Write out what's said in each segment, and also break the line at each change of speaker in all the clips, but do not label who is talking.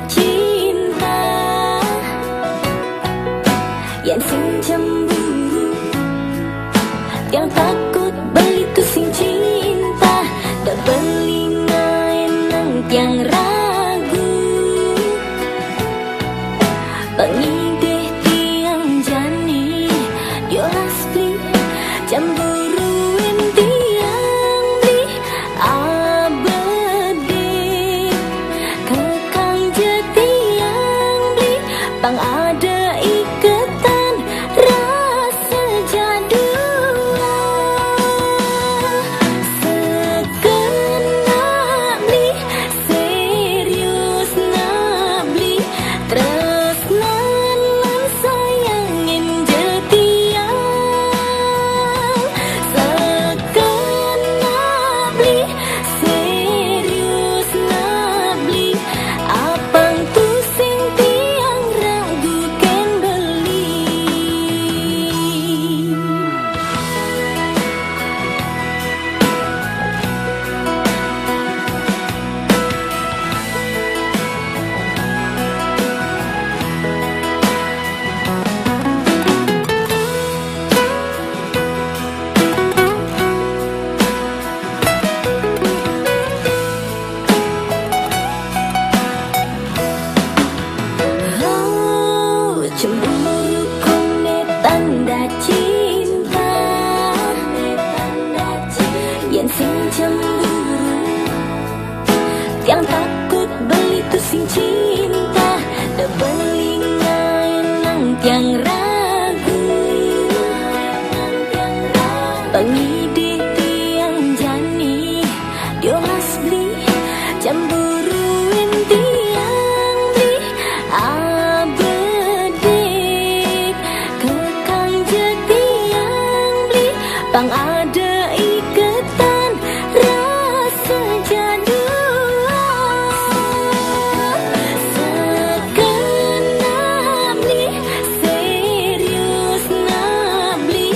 cinta yang sing cemburu, yang takut beli tu sing cinta, dak beli nang tiang ragu, pengideh tiang jani, diolas beli cemburuin tiang beli abadi, kekang jetiang beli pang ada ikatan rasa jadua, segenap beli serius nak beli tresnan lan sayangin jetiang, segenap beli serius nak beli apang tu sing tiang ragu ken beli. Oh, cemburu kone tanda cinta, yang sing cemburu, yang takut beli tu sing cinta, dak beli nang tiang ragu, pengidih tiang jani, diolas beli cemburuin tiang beli abedik, kekang jetiang beli pang ada ikatan rasa jadua, segenap beli serius nak beli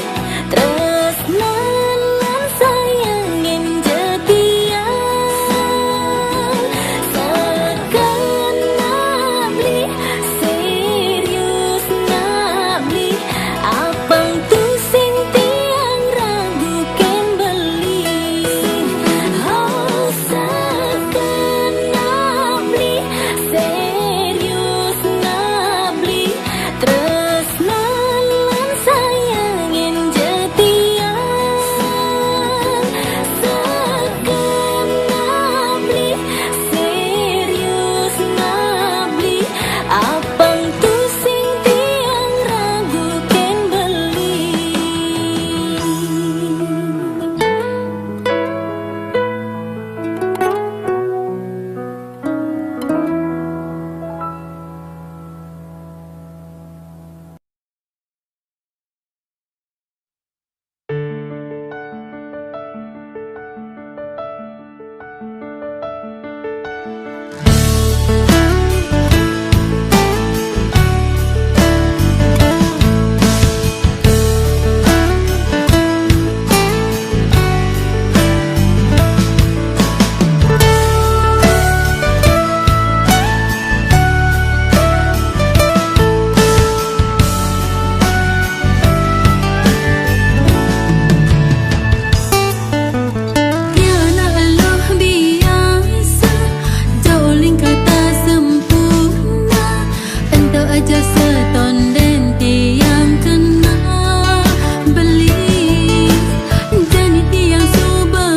tresnan lan sayangin jetiang, segenap beli serius nak beli apang tu sing tiang ragu ken beli. Oh, segenap beli serius nak beli tresnan lan sayangin jetiang, segenap beli serius nak beli apang tu sing tiang ragu ken beli. Tiada Allah biasa, jauh lingkar tak sempurna, entah aja setonden tiang kena beli, jadi tiang subah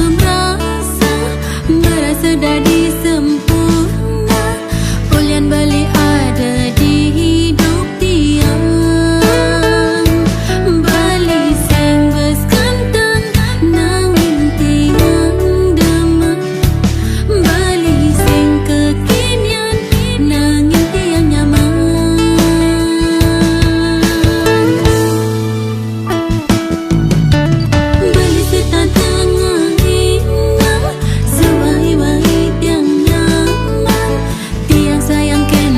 merasa dah sempurna, ulian balik ada di hidup tiang, balik senggos kantang nangin tiang demen, balik seng kekinian nangin tiang nyaman. Balik setan tengah inang, sewahi-wahi tiang nyaman, tiang sayang ken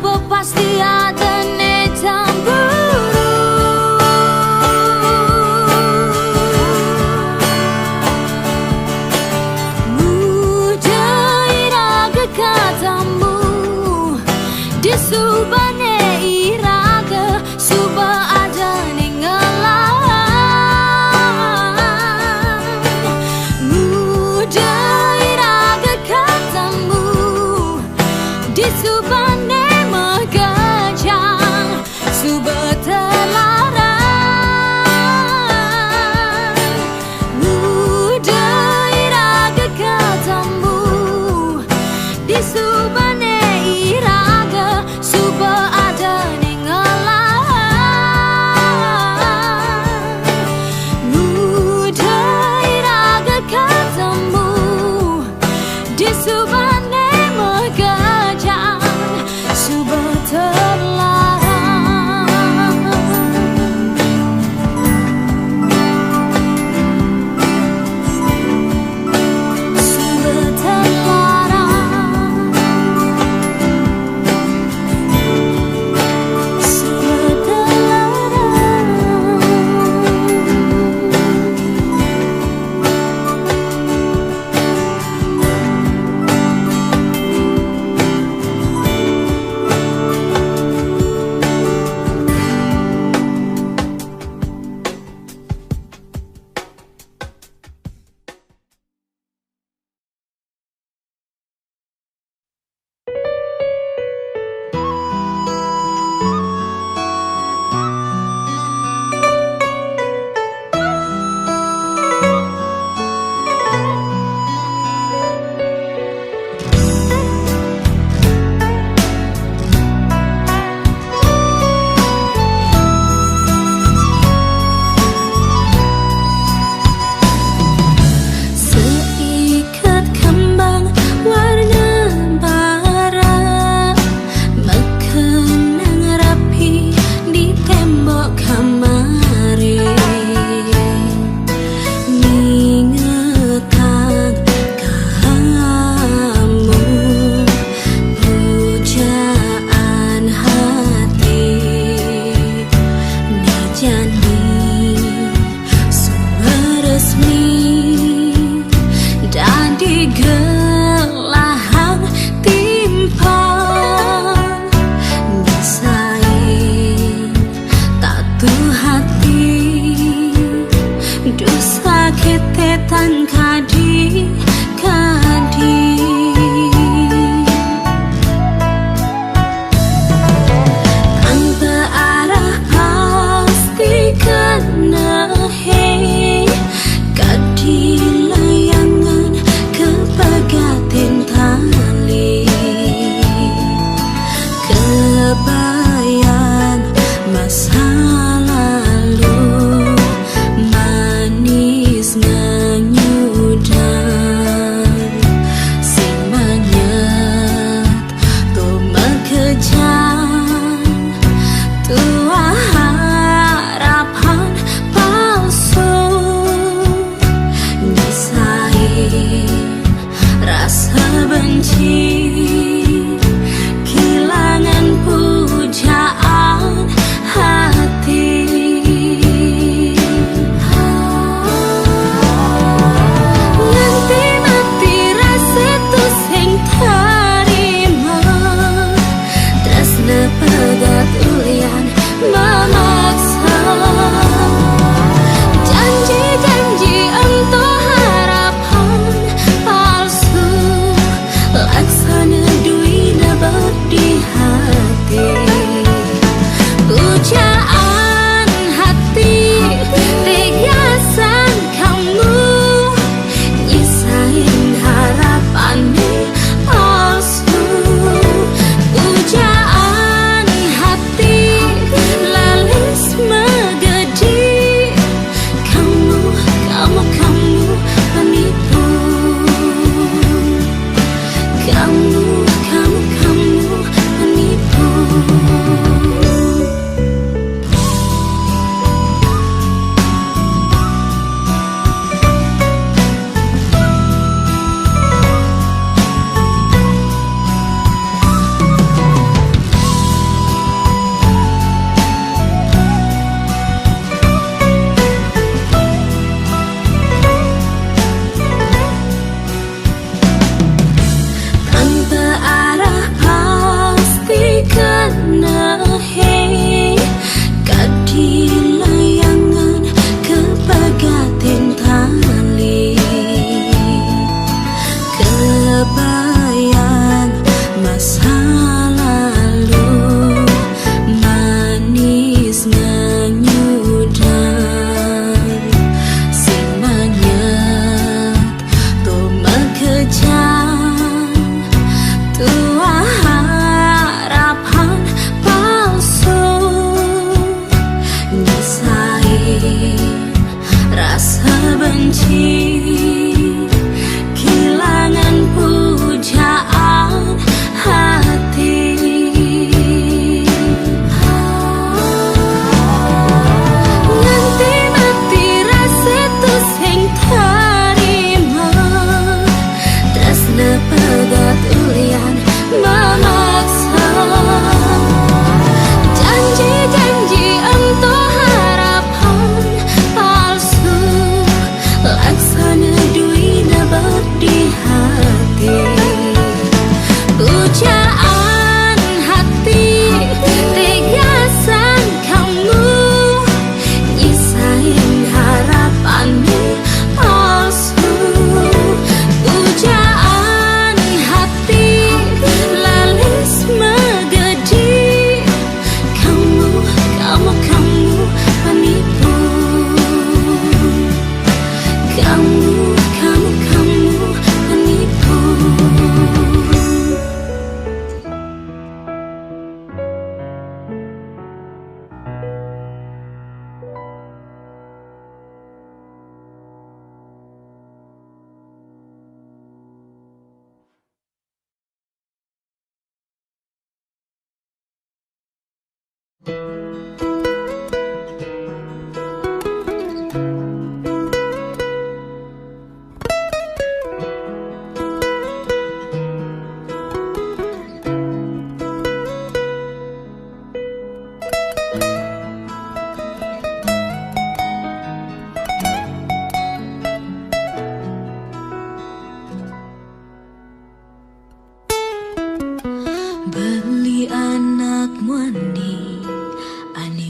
Kok pasti ada ne cemburu. Mujairaga katamu di subane iraga suba ada ninggalan. Mujairaga katamu di subane megajang suba telarang. Mujairaga katamu di subane iraga suba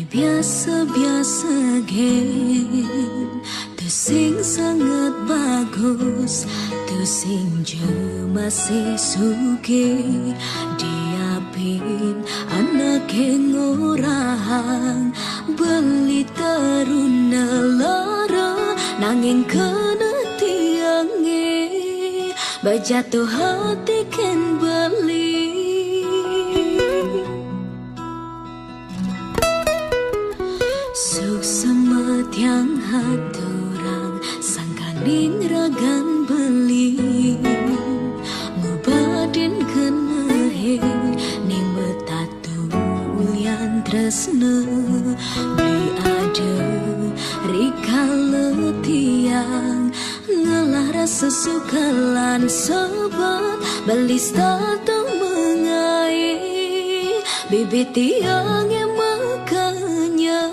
biasa-biasa gen, tu sing sangat bagus, tu sing je masih suge diapin anak yang orang beli teruna lara nanging kena tiange bajatuh hati ken beli. Suksema tiang haturang sangkaning ragan beli ngubadin kenahe ning metatu ulian tresna beli ada rikala tiang ngalah rasa sukalan sobat beli statu mengai bibit tiang yang makanya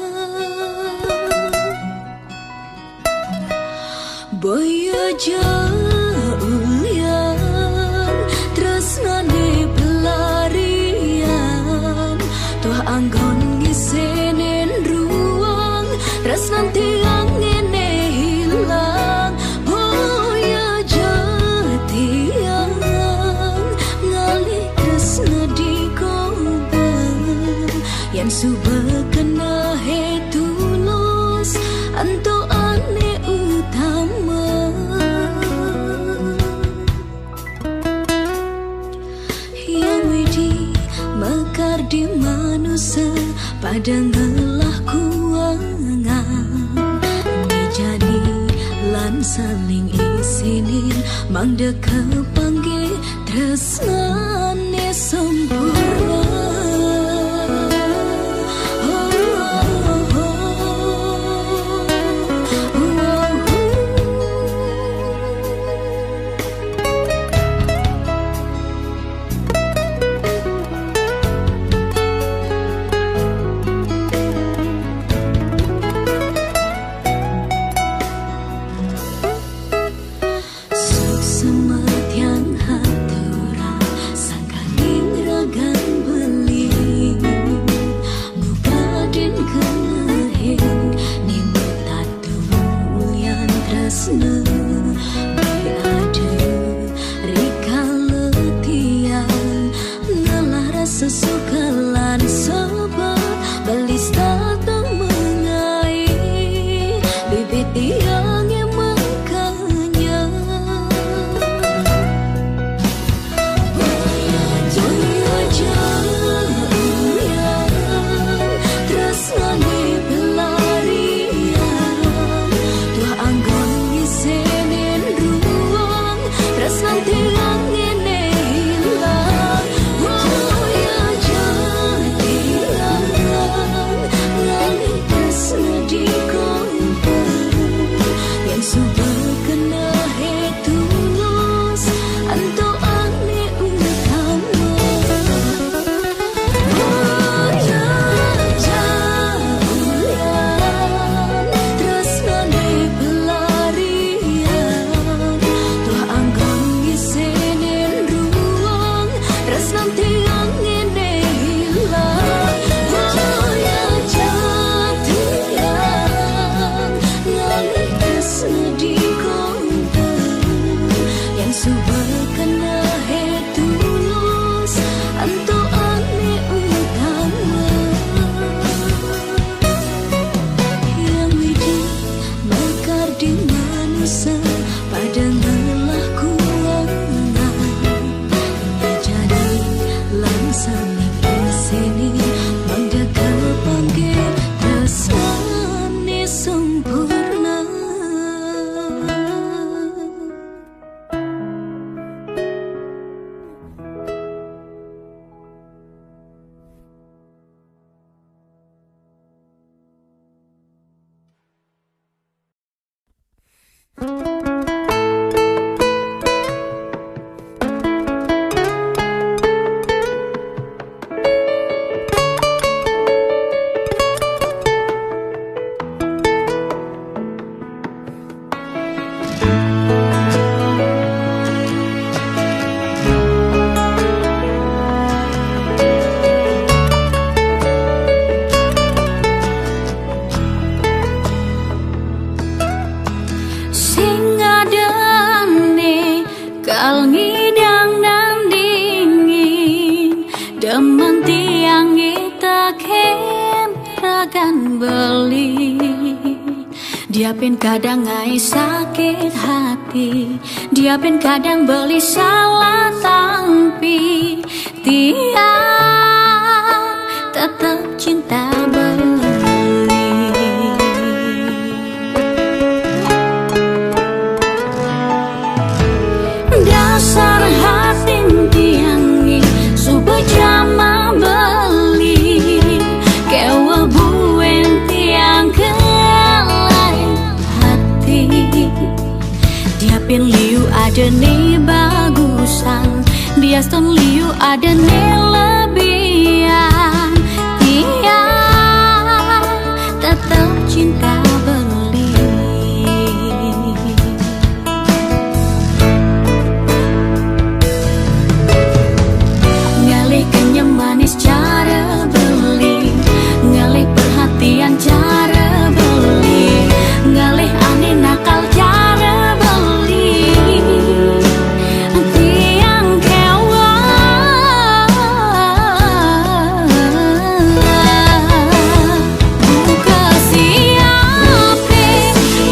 boya jaulian tresnane pelarian tuh anggon ngisenen ruang tresnan tiang ngene hilang boya jatiang ngalih tresna di kober yang subah kena he tulus anto ane utama yang widi mekar di manusia pada ngelah kuangan dijani lan saling isinin mangde kepangge tresnane sempurna. Semat yang hatura sang beli. Dia pun kadang ngai sakit hati, dia pun kadang beli salah tampi. Dia tetap cinta beli. Dasar hati tiangi subuh jama beli, kewa buen tiang kelai hati. Dia pin liu ada nih bagusan, dia stone liu ada nih lebihan. Dia tetap cinta beli. Ngalih kenyam manis cara beli, ngalih perhatian cara beli, ngalih aneh nakal cara beli. Tiang kewa buka siape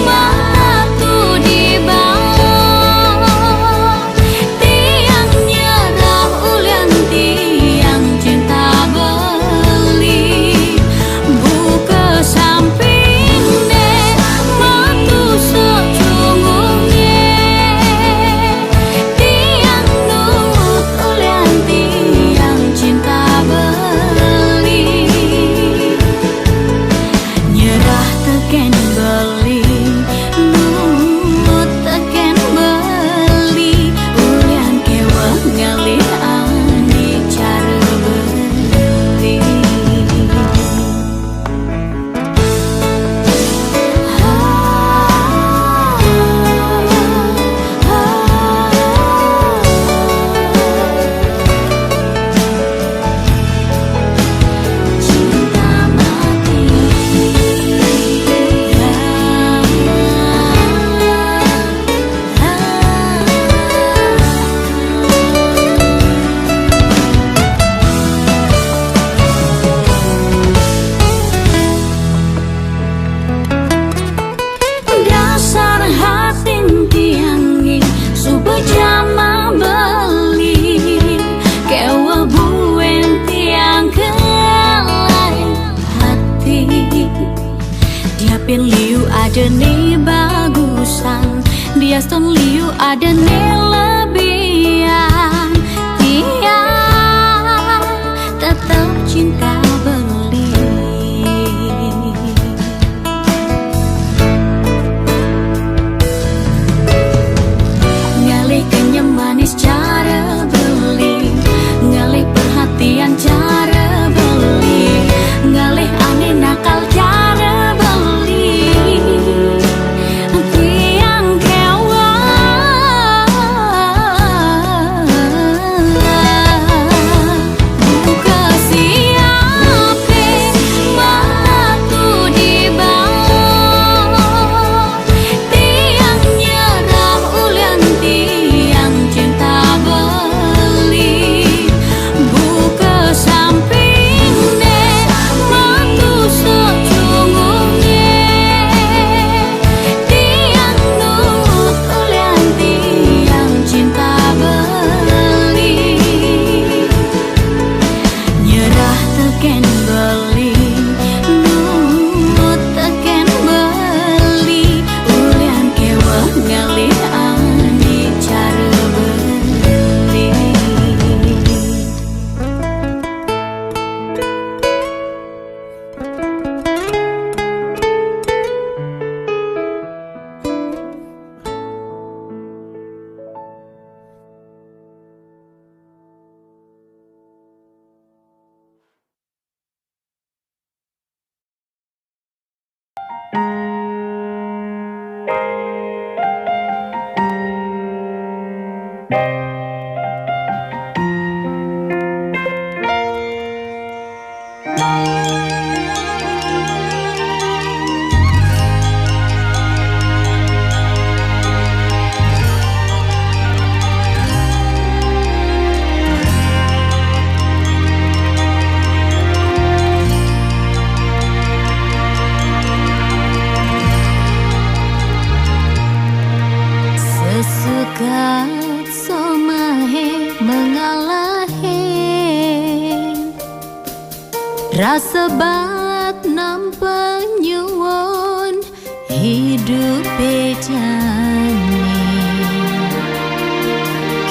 mata tu di bawah. Tiang nyerah ulian tiang cinta beli. Buka samping deh matu secungungnya. Tiang nut ulian tiang cinta beli. Nyerah teken beli, nut teken beli. Ulian kewa ngalih ani cara beli. Cinta mati. Dasar hati tiangi subuh jama beli, kewa buen tiang kelai hati. Dia pin liu ada nih bagusan, dia stone liu ada nih lebihan. Dia tetap cinta beli. Ngalih kenyam manis cara beli, ngalih perhatian cara beli, ngalih aneh nakal cara beli. Tiang kewa buka siape mata di bawah. Tiang nyerah ulian tiang cinta beli. Buka samping deh matu secungungnya. Tiang nut ulian tiang cinta beli. Nyerah teken beli, nut teken beli. Ulian kewa ngalih ani cara beli. Rasa bat nampak nyuwun hidup bejani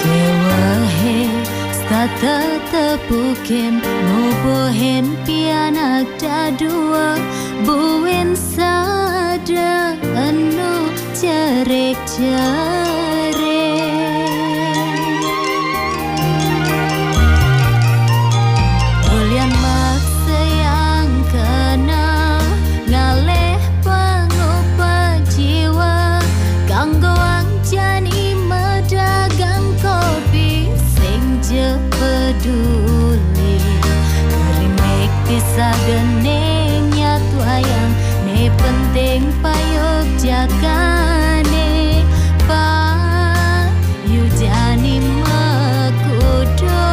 kewahe stata tepuken nubohen pianak dadua buwen sada anu cerek-cerek peduli Kerimek bisa geneng nyatu ayang ne penting payuk jakane pa yu jani mekudo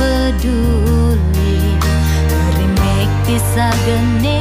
peduli Kerimek bisa geneng